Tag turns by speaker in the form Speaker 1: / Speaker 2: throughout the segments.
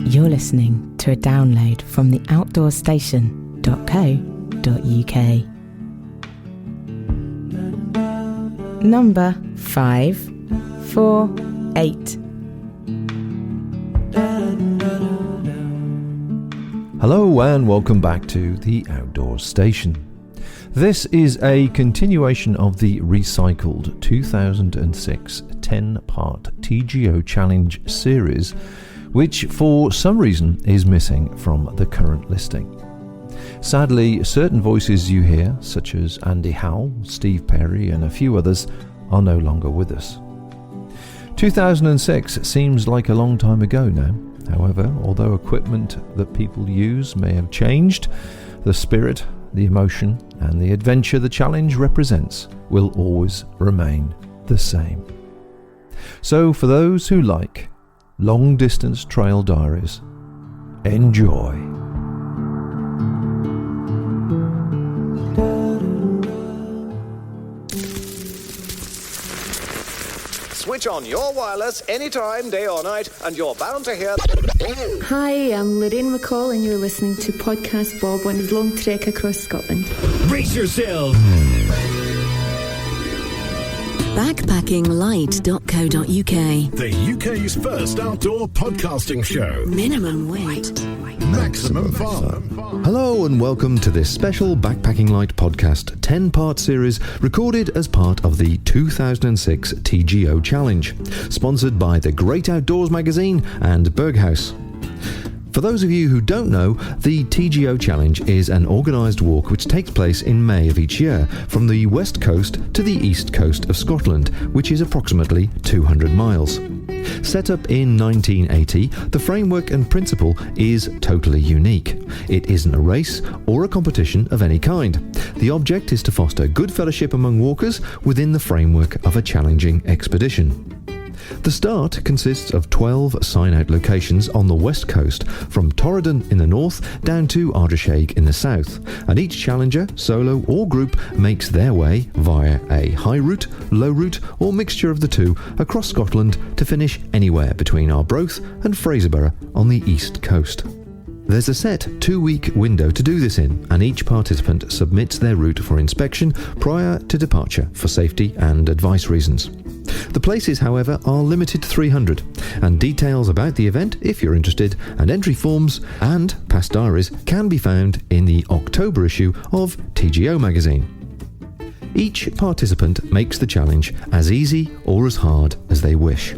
Speaker 1: You're listening to a download from the outdoorstation.co.uk. Number 548.
Speaker 2: Hello and welcome back to the Outdoors Station. This is a continuation of the recycled 2006 10-part TGO Challenge series, which for some reason is missing from the current listing. Sadly, certain voices you hear, such as Andy Howell, Steve Perry and a few others, are no longer with us. 2006 seems like a long time ago now. However, although equipment that people use may have changed, the spirit, the emotion and the adventure the challenge represents will always remain the same. So for those who like long distance trail diaries, enjoy.
Speaker 3: Switch on your wireless anytime, day or night, and you're bound to hear...
Speaker 4: Hi, I'm Lorraine McCall and you're listening to Podcast Bob on his long trek across Scotland.
Speaker 5: Brace yourself!
Speaker 6: Backpackinglight.co.uk.
Speaker 5: The UK's first outdoor podcasting show.
Speaker 6: Minimum weight.
Speaker 5: Maximum fun.
Speaker 2: Hello and welcome to this special Backpacking Light podcast 10-part series recorded as part of the 2006 TGO Challenge, sponsored by the Great Outdoors magazine and Berghaus. For those of you who don't know, the TGO Challenge is an organised walk which takes place in May of each year from the west coast to the east coast of Scotland, which is approximately 200 miles. Set up in 1980, the framework and principle is totally unique. It isn't a race or a competition of any kind. The object is to foster good fellowship among walkers within the framework of a challenging expedition. The start consists of 12 sign-out locations on the west coast, from Torridon in the north down to Ardrishaig in the south, and each challenger, solo or group, makes their way via a high route, low route or mixture of the two across Scotland to finish anywhere between Arbroath and Fraserburgh on the east coast. There's a set 2-week window to do this in, and each participant submits their route for inspection prior to departure for safety and advice reasons. The places, however, are limited to 300, and details about the event, if you're interested, and entry forms and past diaries can be found in the October issue of TGO magazine. Each participant makes the challenge as easy or as hard as they wish.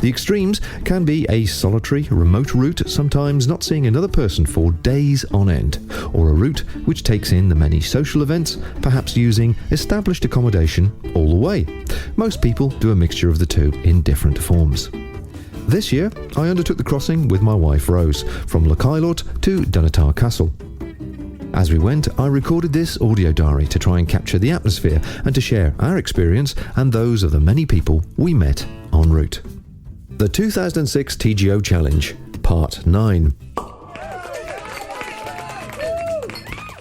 Speaker 2: The extremes can be a solitary, remote route, sometimes not seeing another person for days on end, or a route which takes in the many social events, perhaps using established accommodation all the way. Most people do a mixture of the two in different forms. This year, I undertook the crossing with my wife Rose, from Lochailort to Dunatar Castle. As we went, I recorded this audio diary to try and capture the atmosphere and to share our experience and those of the many people we met en route. The 2006 TGO Challenge, Part 9.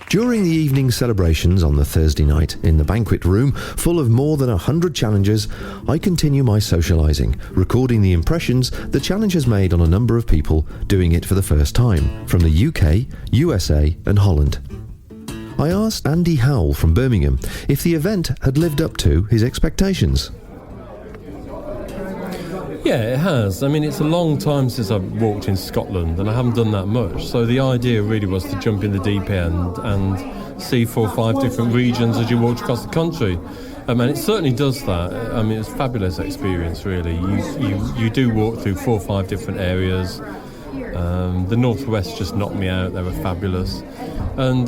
Speaker 2: During the evening celebrations on the Thursday night in the banquet room, full of more than 100 challengers, I continue my socialising, recording the impressions the challenge has made on a number of people doing it for the first time, from the UK, USA and Holland. I asked Andy Howell from Birmingham if the event had lived up to his expectations.
Speaker 7: Yeah, it has. I mean, it's a long time since I've walked in Scotland and I haven't done that much. So the idea really was to jump in the deep end and see 4 or 5 different regions as you walk across the country. And it certainly does that. I mean, it's a fabulous experience, really. You do walk through 4 or 5 different areas. The Northwest just knocked me out. They were fabulous. And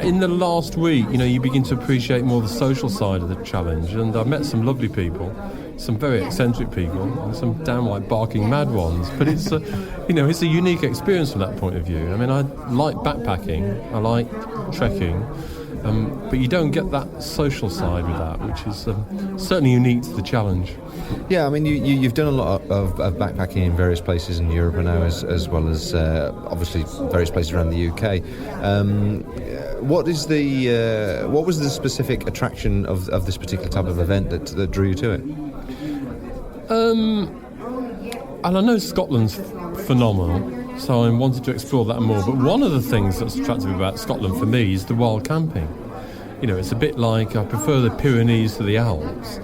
Speaker 7: in the last week, you begin to appreciate more the social side of the challenge. And I've met some lovely people. Some very eccentric people and some downright barking mad ones, but it's a unique experience from that point of view. I mean, I like backpacking, I like trekking, but you don't get that social side with that, which is certainly unique to the challenge.
Speaker 8: Yeah, I mean, you've done a lot of backpacking in various places in Europe now, as well as obviously various places around the UK. What was the specific attraction of this particular type of event that drew you to it?
Speaker 7: And I know Scotland's phenomenal, So I wanted to explore that more. But one of the things that's attractive about Scotland for me is the wild camping. You know, it's a bit like I prefer the Pyrenees to the Alps,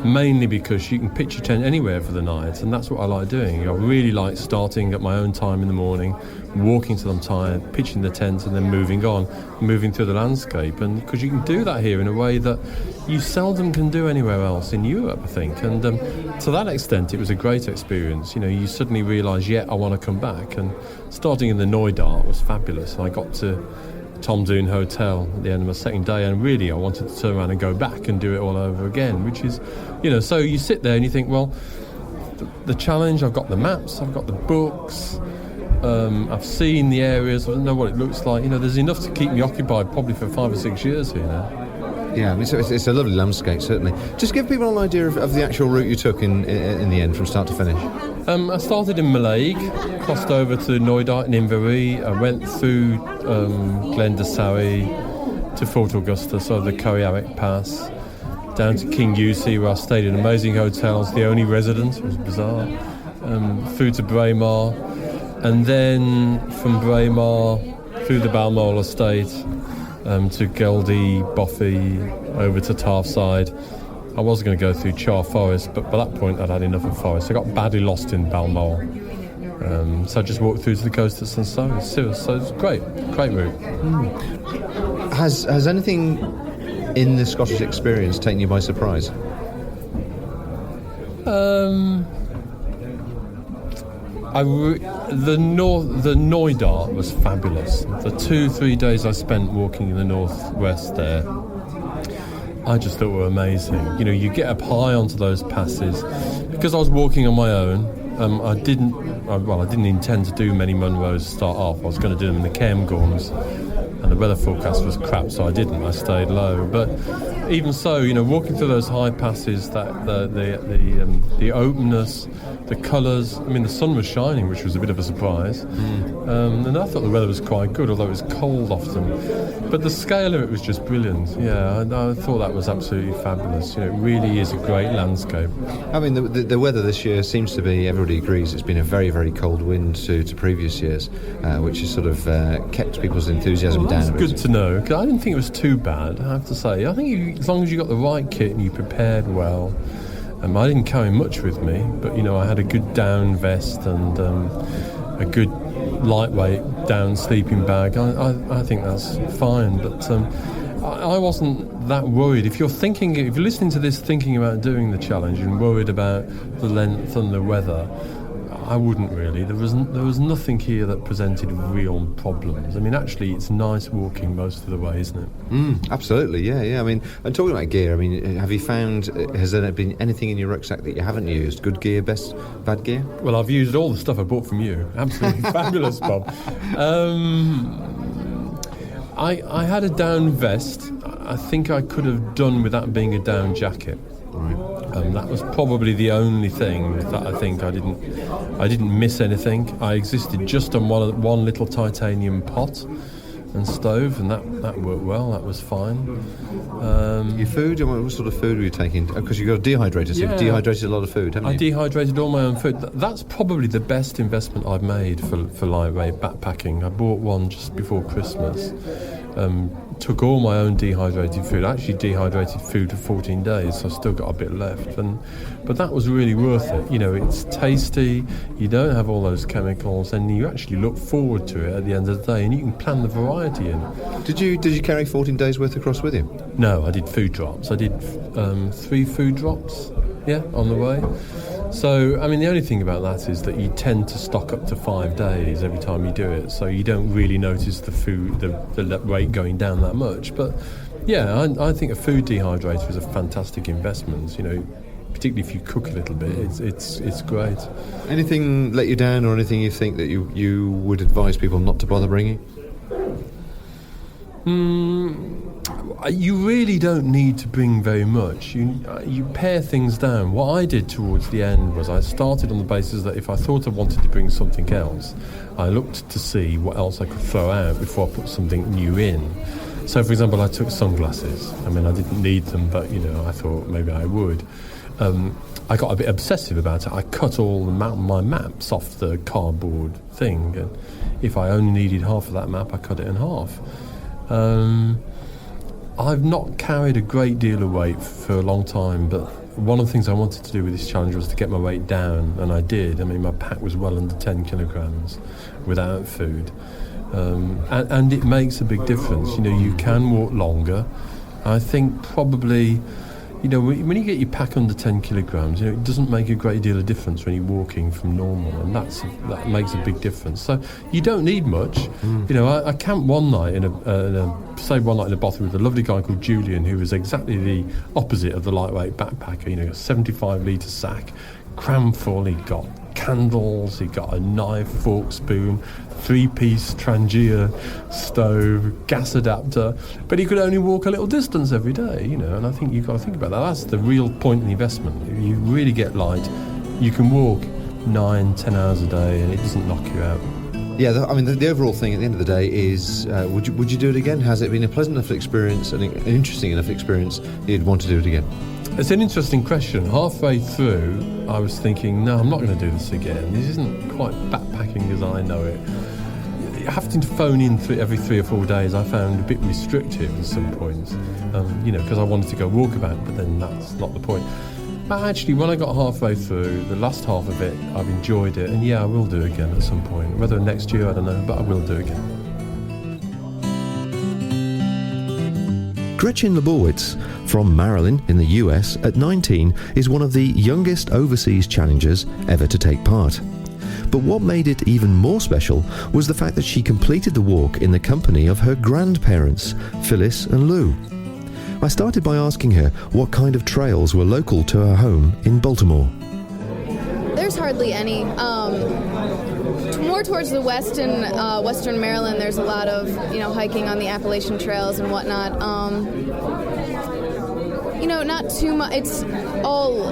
Speaker 7: mainly because you can pitch your tent anywhere for the night, and that's what I like doing. I really like starting at my own time in the morning, walking till I'm tired, pitching the tent, and then moving through the landscape. And because you can do that here in a way that you seldom can do anywhere else in Europe, I think. And to that extent, it was a great experience. You know, you suddenly realise, I want to come back. And starting in the Knoydart was fabulous. I got to Tom Doon Hotel at the end of my second day, and really I wanted to turn around and go back and do it all over again, which is, you know, so you sit there and you think, well, the challenge, I've got the maps, I've got the books, I've seen the areas, I don't know what it looks like, you know, there's enough to keep me occupied probably for 5 or 6 years here now.
Speaker 8: Yeah, I mean, so it's a lovely landscape, certainly. Just give people an idea of the actual route you took in the end, from start to finish.
Speaker 7: I started in Mallaig, crossed over to Knoydart and Inverie. I went through Glen de Sowey to Fort Augusta, so the Coryaric Pass, down to King Yusi, where I stayed in amazing hotels, the only resident, it was bizarre, through to Braemar, and then from Braemar through the Balmoral Estate, to Geldy, Boffey, over to Tarfside. I was going to go through Char Forest, but by that point I'd had enough of forest. I got badly lost in Balmoral. So I just walked through to the coast at St. Sirius. So it's great route.
Speaker 8: Has anything in the Scottish experience taken you by surprise?
Speaker 7: The Knoydart was fabulous. The 2-3 days I spent walking in the northwest there, I just thought were amazing. You know, you get up high onto those passes. Because I was walking on my own, I didn't intend to do many Munros to start off. I was going to do them in the Cairngorms, and the weather forecast was crap, so I didn't. I stayed low. But even so, you know, walking through those high passes, the openness, the colours. I mean, the sun was shining, which was a bit of a surprise. And I thought the weather was quite good, although it was cold often. But the scale of it was just brilliant. Yeah, I thought that was absolutely fabulous. You know, it really is a great landscape.
Speaker 8: I mean, the weather this year seems to be, everybody agrees, it's been a very, very cold wind to previous years, which has sort of kept people's enthusiasm down a bit.
Speaker 7: Good to know, because I didn't think it was too bad, I have to say. I think as long as you got the right kit and you prepared well. I didn't carry much with me, but, you know, I had a good down vest and a good lightweight down sleeping bag. I think that's fine, but I wasn't that worried. If you're listening to this thinking about doing the challenge and worried about the length and the weather, I wouldn't really. There was nothing here that presented real problems. I mean, actually, it's nice walking most of the way, isn't it?
Speaker 8: Absolutely, yeah. I mean, and talking about gear, I mean, have you found, has there been anything in your rucksack that you haven't used? Good gear, bad gear?
Speaker 7: Well, I've used all the stuff I bought from you. Absolutely fabulous, Bob. I had a down vest. I think I could have done with that being a down jacket.
Speaker 8: Right.
Speaker 7: That was probably the only thing that I think I didn't miss anything. I existed just on one little titanium pot and stove, and that worked well. That was fine.
Speaker 8: Your food? What sort of food were you taking? Because you've got a dehydrator, so you've dehydrated a lot of food, haven't you?
Speaker 7: I dehydrated all my own food. That's probably the best investment I've made for lightweight backpacking. I bought one just before Christmas. Took all my own dehydrated food. I actually dehydrated food for 14 days, so I've still got a bit left. But that was really worth it. You know, it's tasty, you don't have all those chemicals, and you actually look forward to it at the end of the day, and you can plan the variety in.
Speaker 8: Did you carry 14 days worth across with you?
Speaker 7: No, I did food drops. I did 3 food drops, on the way. So, I mean, the only thing about that is that you tend to stock up to 5 days every time you do it, so you don't really notice the rate going down that much. But, yeah, I think a food dehydrator is a fantastic investment, you know, particularly if you cook a little bit. It's great.
Speaker 8: Anything let you down, or anything you think that you would advise people not to bother bringing?
Speaker 7: You really don't need to bring very much. You pare things down. What I did towards the end was I started on the basis that if I thought I wanted to bring something else, I looked to see what else I could throw out before I put something new in. So, for example, I took sunglasses. I mean, I didn't need them, but, you know, I thought maybe I would. I got a bit obsessive about it. I cut all my maps off the cardboard thing, and if I only needed half of that map, I cut it in half. I've not carried a great deal of weight for a long time, but one of the things I wanted to do with this challenge was to get my weight down, and I did. I mean, my pack was well under 10 kilograms without food. And it makes a big difference. You know, you can walk longer. I think probably, you know, when you get your pack under 10 kilograms, you know, it doesn't make a great deal of difference when you're walking from normal, and that makes a big difference. So you don't need much. You know, I camped one night in a bothy with a lovely guy called Julian, who was exactly the opposite of the lightweight backpacker. You know, a 75-litre sack, crammed full. He got candles, he got a knife, fork, spoon, 3-piece Trangia stove, gas adapter, but he could only walk a little distance every day, you know, and I think you've got to think about that. That's the real point in the investment. If you really get light, you can walk 9-10 hours a day and it doesn't knock you out.
Speaker 8: Yeah, I mean, the overall thing at the end of the day is, would you do it again? Has it been a pleasant enough experience, an interesting enough experience that you'd want to do it again?
Speaker 7: It's an interesting question. Halfway through, I was thinking, no, I'm not going to do this again. This isn't quite backpacking as I know it. Having to phone in every 3 or 4 days, I found a bit restrictive at some points, you know, because I wanted to go walkabout, but then that's not the point. But actually, when I got halfway through, the last half of it, I've enjoyed it, and yeah, I will do it again at some point. Whether next year, I don't know, but I will do it again.
Speaker 2: Gretchen Lebowitz from Maryland in the US at 19 is one of the youngest overseas challengers ever to take part. But what made it even more special was the fact that she completed the walk in the company of her grandparents, Phyllis and Lou. I started by asking her what kind of trails were local to her home in Baltimore.
Speaker 9: There's hardly any. More towards the western Maryland, there's a lot of, you know, hiking on the Appalachian trails and whatnot. You know, not too much. It's all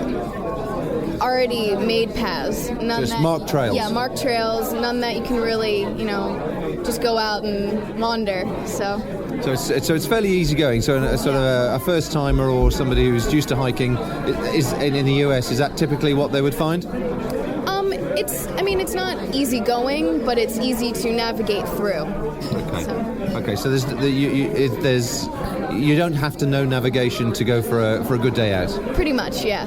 Speaker 9: already made paths.
Speaker 8: Just marked trails.
Speaker 9: Yeah, marked trails. None that you can really, you know, just go out and wander. So it's fairly easy going. So a first timer or somebody who's used to hiking is in the US. Is that typically what they would find? It's not easy going, but it's easy to navigate through.
Speaker 8: Okay. So you don't have to know navigation to go for a good day out.
Speaker 9: Pretty much, yeah.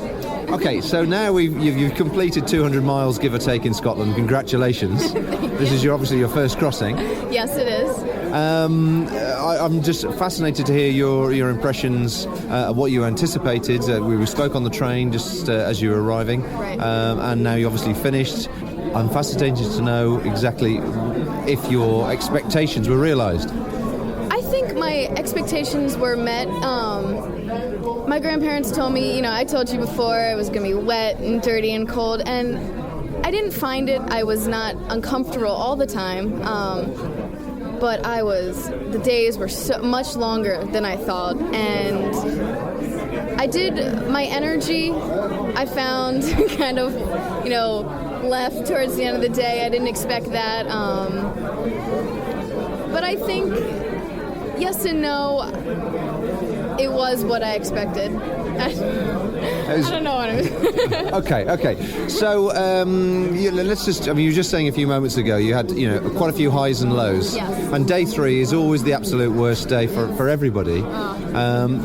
Speaker 8: Okay, so now you've completed 200 miles, give or take, in Scotland. Congratulations. This is obviously your first crossing.
Speaker 9: Yes, it is.
Speaker 8: I'm just fascinated to hear your impressions of what you anticipated. We spoke on the train just as you were arriving,
Speaker 9: right.
Speaker 8: And now you obviously finished. I'm fascinated to know exactly if your expectations were realised.
Speaker 9: I think my expectations were met. My grandparents told me, you know, I told you before it was going to be wet and dirty and cold, and I didn't find it. I was not uncomfortable all the time, but the days were so much longer than I thought, and my energy, I found kind of, you know, left towards the end of the day. I didn't expect that, but I think yes and no. It was what I expected. I don't know what I mean.
Speaker 8: Okay. So let's just. I mean, you were just saying a few moments ago you had, you know, quite a few highs and lows.
Speaker 9: Yes.
Speaker 8: And day 3 is always the absolute worst day for everybody.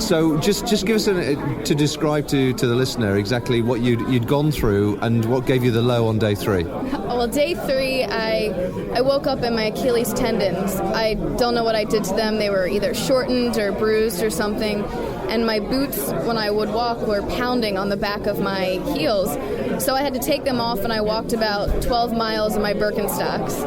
Speaker 8: So just give us to describe to the listener exactly what you'd gone through and what gave you the low on day 3.
Speaker 9: Well, day 3, I woke up and my Achilles tendons, I don't know what I did to them. They were either shortened or bruised or something. And my boots, when I would walk, were pounding on the back of my heels. So I had to take them off, and I walked about 12 miles in my Birkenstocks.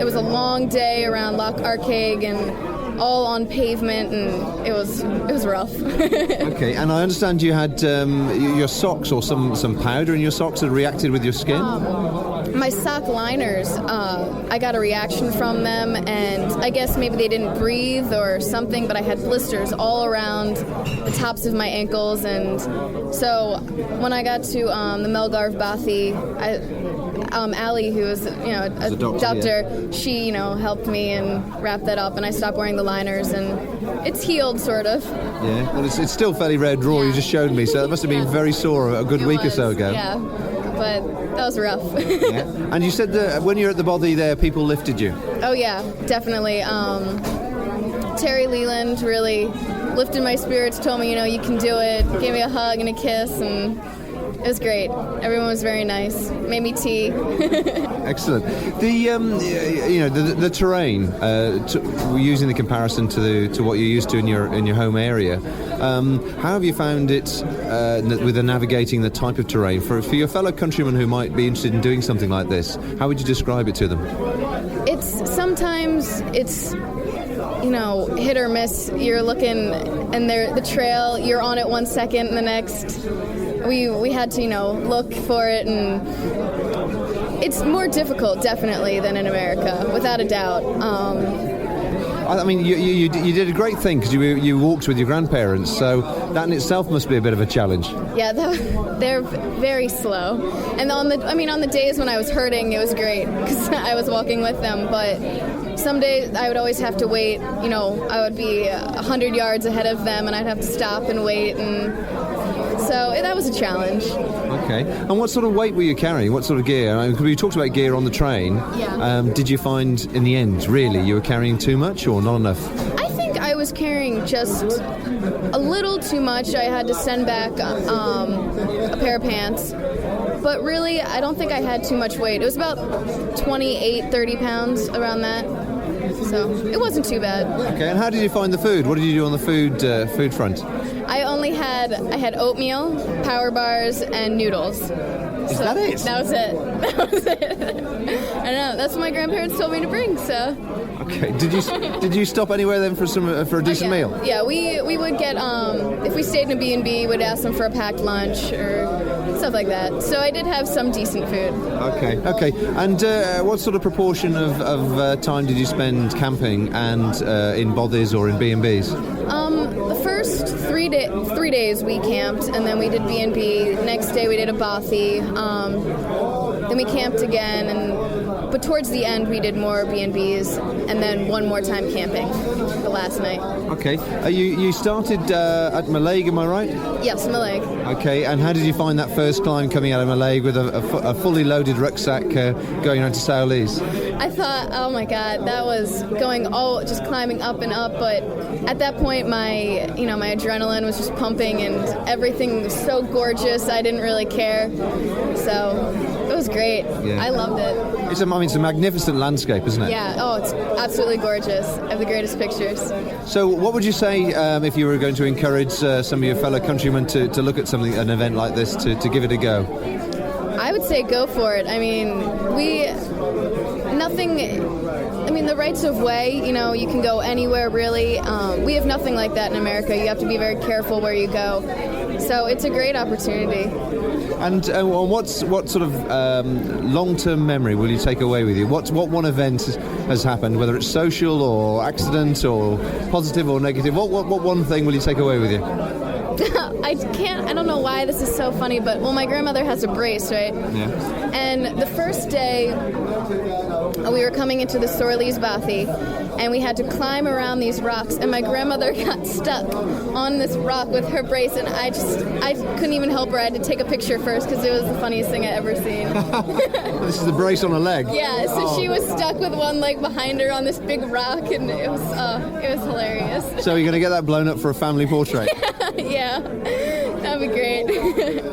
Speaker 9: It was a long day around Loch Arkaig and all on pavement, and it was rough.
Speaker 8: Okay, and I understand you had your socks or some powder in your socks that reacted with your skin?
Speaker 9: My sock liners, I got a reaction from them, and I guess maybe they didn't breathe or something, but I had blisters all around the tops of my ankles, and so when I got to the Melgarve Bothy, Ali, who was, you know, a doctor, yeah. She, you know, helped me and wrapped that up, and I stopped wearing the liners, and it's healed sort of.
Speaker 8: Yeah, well, it's still fairly red raw. You just showed me, so it must have been very sore a good week or so ago.
Speaker 9: Yeah, but that was rough.
Speaker 8: Yeah. And you said that when you were at the body there, people lifted you.
Speaker 9: Oh yeah, definitely. Terry Leland really lifted my spirits, told me, you can do it, gave me a hug and a kiss, and it was great. Everyone was very nice. Made me tea.
Speaker 8: Excellent. The terrain. Using the comparison to what you're used to in your home area. How have you found it with the navigating the type of terrain for your fellow countrymen who might be interested in doing something like this? How would you describe it to them?
Speaker 9: Sometimes it's hit or miss. You're looking, and the trail, you're on it 1 second, and the next. We had to, look for it, and it's more difficult, definitely, than in America, without a doubt.
Speaker 8: I mean, you did a great thing because you walked with your grandparents, so that in itself must be a bit of a challenge.
Speaker 9: Yeah, they're very slow, and on the days when I was hurting, it was great because I was walking with them. But some days I would always have to wait. I would be 100 yards ahead of them, and I'd have to stop and wait, and so that was a challenge.
Speaker 8: Okay. And what sort of weight were you carrying? What sort of gear? I mean, you talked about gear on the train.
Speaker 9: Yeah.
Speaker 8: Did you find, in the end, really, you were carrying too much or not enough?
Speaker 9: I think I was carrying just a little too much. I had to send back a pair of pants. But really, I don't think I had too much weight. It was about 28, 30 pounds, around that. So it wasn't too bad.
Speaker 8: Okay, and how did you find the food? What did you do on the food front?
Speaker 9: I had oatmeal, power bars, and noodles.
Speaker 8: Is that it?
Speaker 9: That was it. I don't know. That's what my grandparents told me to bring. So.
Speaker 8: Okay. Did you stop anywhere then for a decent meal?
Speaker 9: Yeah, we would get if we stayed in a B&B, we'd ask them for a packed lunch or stuff like that. So I did have some decent food.
Speaker 8: Okay. And what sort of proportion of time did you spend camping and in bothies or in B&Bs?
Speaker 9: The first 3 days we camped, and then we did B&B. The next day we did a bothy. Then we camped again, but towards the end we did more B&Bs, and then one more time camping the last night. Okay.
Speaker 8: You started at Mallaig, am I right?
Speaker 9: Yes, Mallaig.
Speaker 8: Okay, and how did you find that first climb coming out of Mallaig with a fully loaded rucksack going around to Souleys?
Speaker 9: I thought, oh my God, that was just climbing up and up, but at that point my adrenaline was just pumping and everything was so gorgeous, I didn't really care. So it was great. Yeah. I loved it.
Speaker 8: It's a magnificent landscape, isn't it?
Speaker 9: Yeah, it's absolutely gorgeous. I have the greatest pictures.
Speaker 8: So what would you say if you were going to encourage some of your fellow countrymen to look at an event like this, to give it a go?
Speaker 9: I would say go for it. I mean, the rights of way, you can go anywhere really. We have nothing like that in America. You have to be very careful where you go. So it's a great opportunity.
Speaker 8: And what sort of long-term memory will you take away with you? What one event has happened, whether it's social or accident or positive or negative? What one thing will you take away with you?
Speaker 9: I don't know why this is so funny, but my grandmother has a brace, right?
Speaker 8: Yeah.
Speaker 9: And the first day we were coming into the Sorleys Bothy, and we had to climb around these rocks, and my grandmother got stuck on this rock with her brace, and I couldn't even help her. I had to take a picture first because it was the funniest thing I'd ever seen.
Speaker 8: This is the brace on a leg.
Speaker 9: Yeah, so she was stuck with one leg behind her on this big rock, and it was hilarious.
Speaker 8: So you're going to get that blown up for a family portrait?
Speaker 9: Yeah, that'd be great.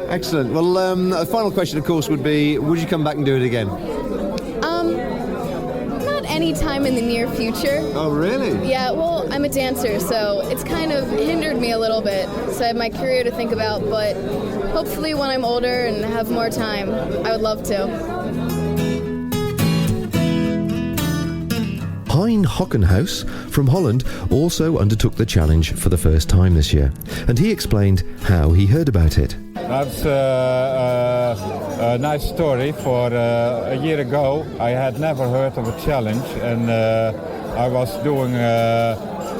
Speaker 8: Excellent. Well, a final question, of course, would be: would you come back and do it again?
Speaker 9: Not any time in the near future.
Speaker 8: Oh, really?
Speaker 9: Yeah. Well, I'm a dancer, so it's kind of hindered me a little bit. So I have my career to think about, but hopefully, when I'm older and have more time, I would love to.
Speaker 2: Hein Hockenhuis from Holland also undertook the challenge for the first time this year, and he explained how he heard about it.
Speaker 10: That's a nice story. For a year ago, I had never heard of a challenge, and I was doing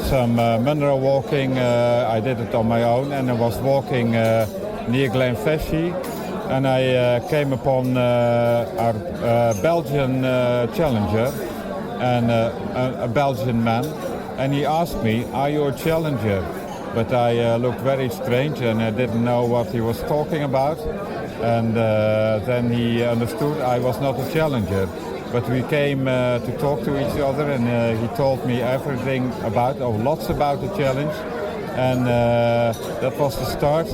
Speaker 10: some mineral walking. I did it on my own, and I was walking near Glenfeshie, and I came upon our Belgian challenger, and a Belgian man, and he asked me, "Are you a challenger?" But I looked very strange and I didn't know what he was talking about. And then he understood I was not a challenger. But we came to talk to each other, and he told me everything about, or lots about the challenge. And that was the start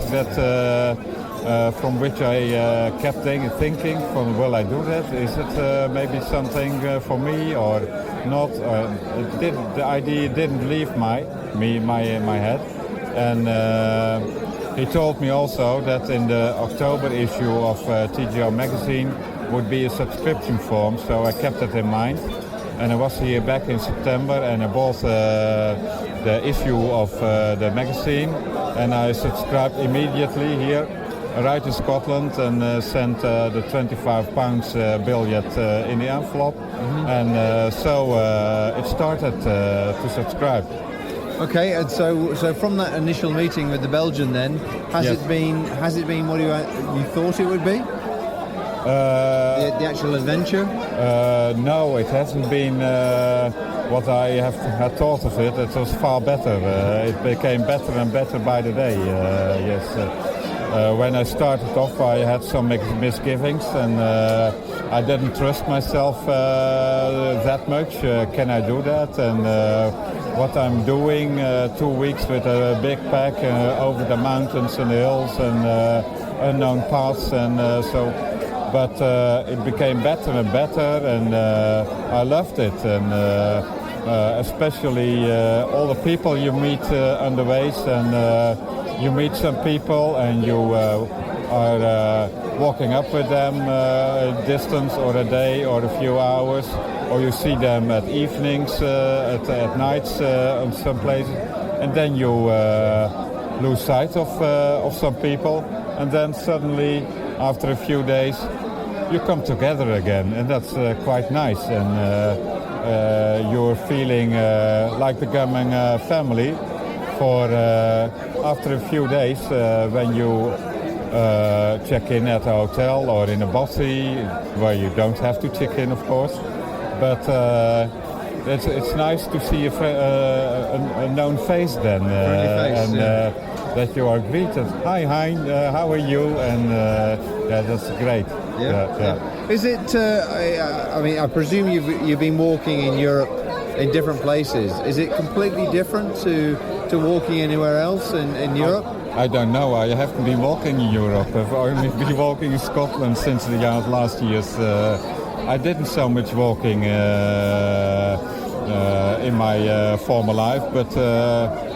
Speaker 10: from which I kept thinking, will I do that? Is it maybe something for me or not? The idea didn't leave my head. And he told me also that in the October issue of TGO magazine would be a subscription form, so I kept it in mind. And I was here back in September, and I bought the issue of the magazine, and I subscribed immediately here, right in Scotland, and sent the £25 billet in the envelope. Mm-hmm. And so it started to subscribe.
Speaker 8: Okay, and so from that initial meeting with the Belgian, then has it been what you thought it would be? The actual adventure?
Speaker 10: No, it hasn't been what I had thought of it. It was far better. It became better and better by the day. Yes. When I started off, I had some misgivings, and I didn't trust myself that much. Can I do that? And what I'm doing, 2 weeks with a big pack over the mountains and the hills and unknown paths, and so. But it became better and better, and I loved it. And especially all the people you meet on the ways, and you meet some people, and you are walking up with them a distance or a day or a few hours, or you see them at evenings, at nights on some places, and then you lose sight of some people, and then suddenly after a few days you come together again, and that's quite nice, and you're feeling like becoming a family for after a few days when you check in at a hotel or in a bothy, where you don't have to check in, of course, but it's nice to see a known face then, and that you are greeted. Hi, Hein, how are you? And that's great. Yeah.
Speaker 8: Is it? I mean, I presume you've been walking in Europe in different places. Is it completely different to walking anywhere else in Europe?
Speaker 10: I don't know. I haven't been walking in Europe. I've only been walking in Scotland since the last years. I didn't so much walking in my former life, but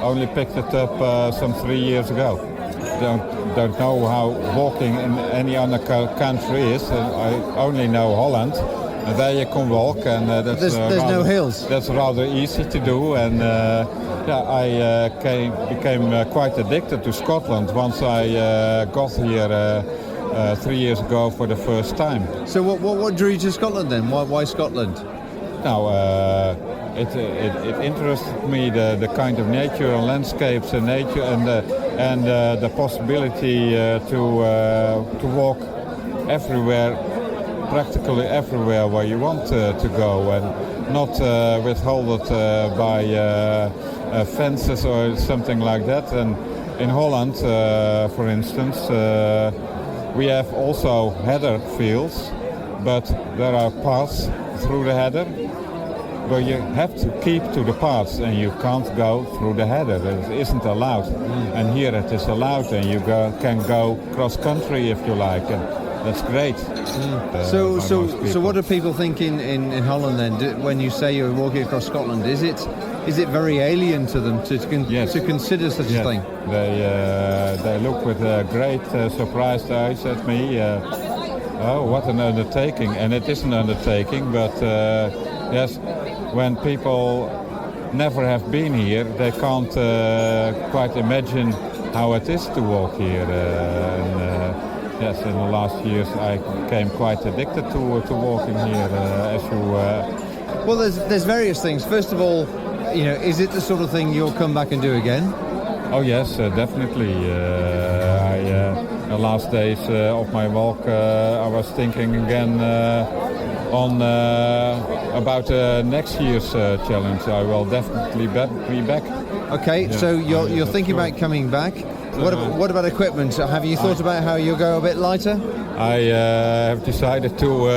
Speaker 10: only picked it up some 3 years ago. Don't know how walking in any other country is. I only know Holland, and there you can walk, and that's
Speaker 8: there's no hills.
Speaker 10: That's rather easy to do, and I became quite addicted to Scotland once I got here 3 years ago for the first time.
Speaker 8: So what drew you to Scotland then? Why Scotland?
Speaker 10: Now, it interested me, the kind of nature and landscapes and nature, and the possibility to walk everywhere, practically everywhere where you want to go, and not withheld by fences or something like that. And in Holland, for instance, we have also heather fields, but there are paths through the heather, but you have to keep to the paths, and you can't go through the heather. It isn't allowed. And here it is allowed, and you can go cross country if you like, and that's great.
Speaker 8: So what do people think in Holland then? When you say you're walking across Scotland, is it very alien to them to consider such a thing?
Speaker 10: They look with great surprised eyes at me. Oh, what an undertaking! And it is an undertaking, but yes, when people never have been here, they can't quite imagine how it is to walk here. Yes, in the last years I became quite addicted to walking here.
Speaker 8: Well, there's various things. First of all, is it the sort of thing you'll come back and do again?
Speaker 10: Oh yes, definitely. The last days of my walk, I was thinking again on about next year's challenge. I will definitely be back.
Speaker 8: Okay,
Speaker 10: Yeah,
Speaker 8: so you're thinking
Speaker 10: sure.
Speaker 8: about coming back. What about equipment? Have you thought about how you'll go a bit lighter?
Speaker 10: I have decided to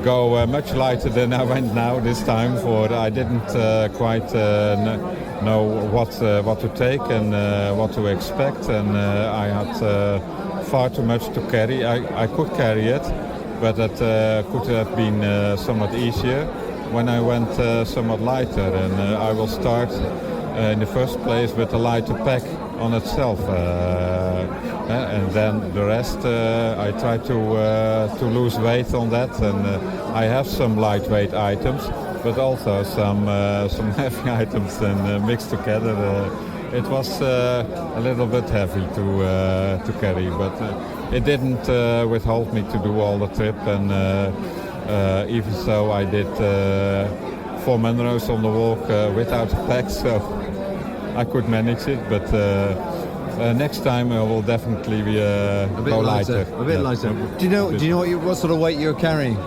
Speaker 10: go much lighter than I went now this time. For I didn't quite know what to take and what to expect, and I had far too much to carry. I could carry it, but it could have been somewhat easier when I went somewhat lighter. And I will start in the first place with a lighter pack on itself, and then the rest I try to lose weight on that. And I have some lightweight items, but also some heavy items, and mixed together. It was a little bit heavy to carry, but it didn't withhold me to do all the trip. And even so, I did 4 Munros on the walk without a pack, so I could manage it. But next time I will definitely be a bit lighter.
Speaker 8: A bit lighter. Do you know what sort of weight you're carrying?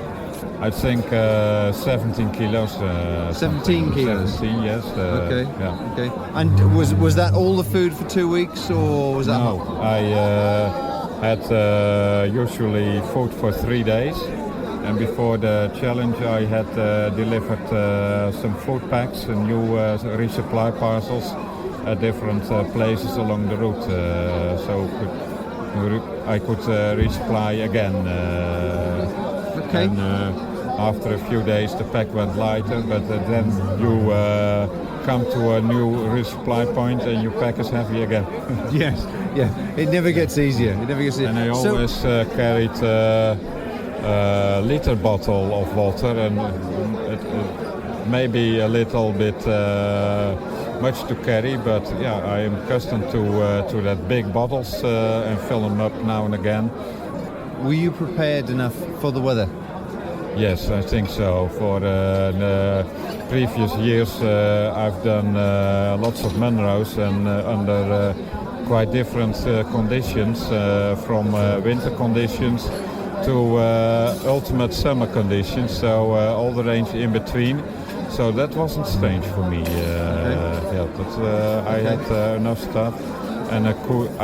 Speaker 10: I think 17 kilos.
Speaker 8: 17 kilos?
Speaker 10: 17, yes.
Speaker 8: Okay.
Speaker 10: Yeah.
Speaker 8: Okay. And was that all the food for 2 weeks, or was that?
Speaker 10: No, I had usually food for 3 days. And before the challenge, I had delivered some food packs and new resupply parcels at different places along the route, so I could resupply again.
Speaker 8: Okay.
Speaker 10: And after a few days, the pack went lighter, but then you come to a new resupply point and your pack is heavy again.
Speaker 8: Yes. Yeah. It never gets easier.
Speaker 10: And I always carried a liter bottle of water, and it may be a little bit much to carry, but yeah, I am accustomed to that big bottles and fill them up now and again.
Speaker 8: Were you prepared enough for the weather?
Speaker 10: Yes, I think so. For the previous years, I've done lots of Munros and under quite different conditions, from winter conditions to ultimate summer conditions, so all the range in between. So that wasn't strange for me. Yeah, but I had enough stuff, and I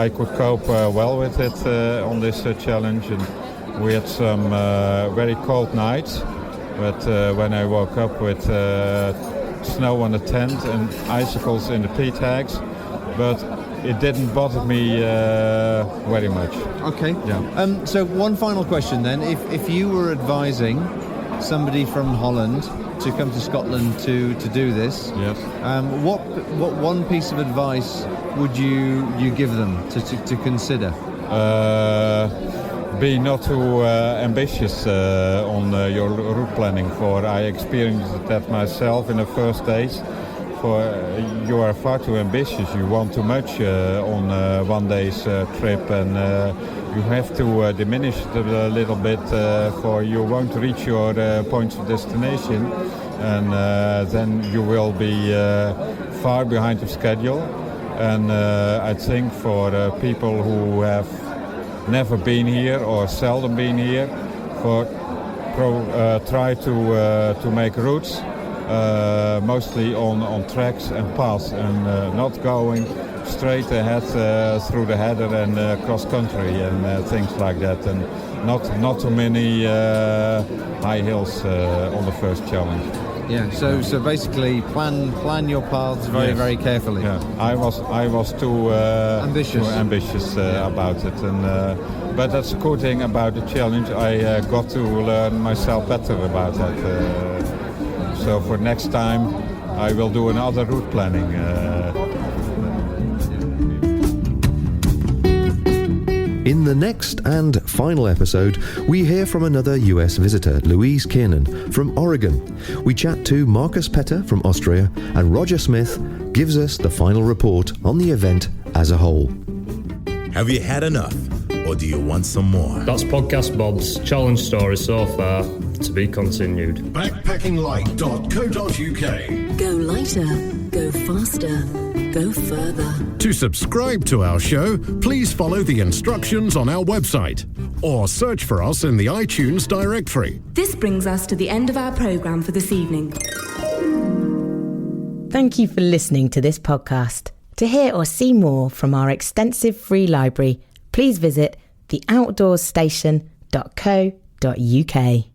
Speaker 10: could cope well with it on this challenge. And we had some very cold nights, but when I woke up with snow on the tent and icicles in the peat hags, but it didn't bother me very much.
Speaker 8: Okay.
Speaker 10: Yeah.
Speaker 8: So one final question then. If you were advising somebody from Holland to come to Scotland to do this,
Speaker 10: yes.
Speaker 8: What one piece of advice would you give them to consider?
Speaker 10: Be not too ambitious on your route planning. For I experienced that myself in the first days. For you are far too ambitious. You want too much on one day's trip, and you have to diminish it a little bit, for you won't reach your points of destination, and then you will be far behind the schedule. And I think for people who have never been here or seldom been here, try to make routes mostly on tracks and paths, and not going straight ahead through the header and cross country and things like that, and not too many high hills on the first challenge.
Speaker 8: Yeah. So basically, plan your paths very carefully.
Speaker 10: Yeah. I was too ambitious about it, and but that's a cool thing about the challenge. I got to learn myself better about that. So for next time, I will do another route planning.
Speaker 2: In the next and final episode, we hear from another US visitor, Louise Kiernan from Oregon. We chat to Marcus Petter from Austria, and Roger Smith gives us the final report on the event as a whole.
Speaker 11: Have you had enough, or do you want some more?
Speaker 12: That's Podcast Bob's challenge story so far, to be continued.
Speaker 5: Backpackinglight.co.uk.
Speaker 6: Go lighter, go faster. Go further.
Speaker 5: To subscribe to our show, please follow the instructions on our website or search for us in the iTunes directory.
Speaker 13: This brings us to the end of our programme for this evening.
Speaker 1: Thank you for listening to this podcast. To hear or see more from our extensive free library, please visit theoutdoorstation.co.uk.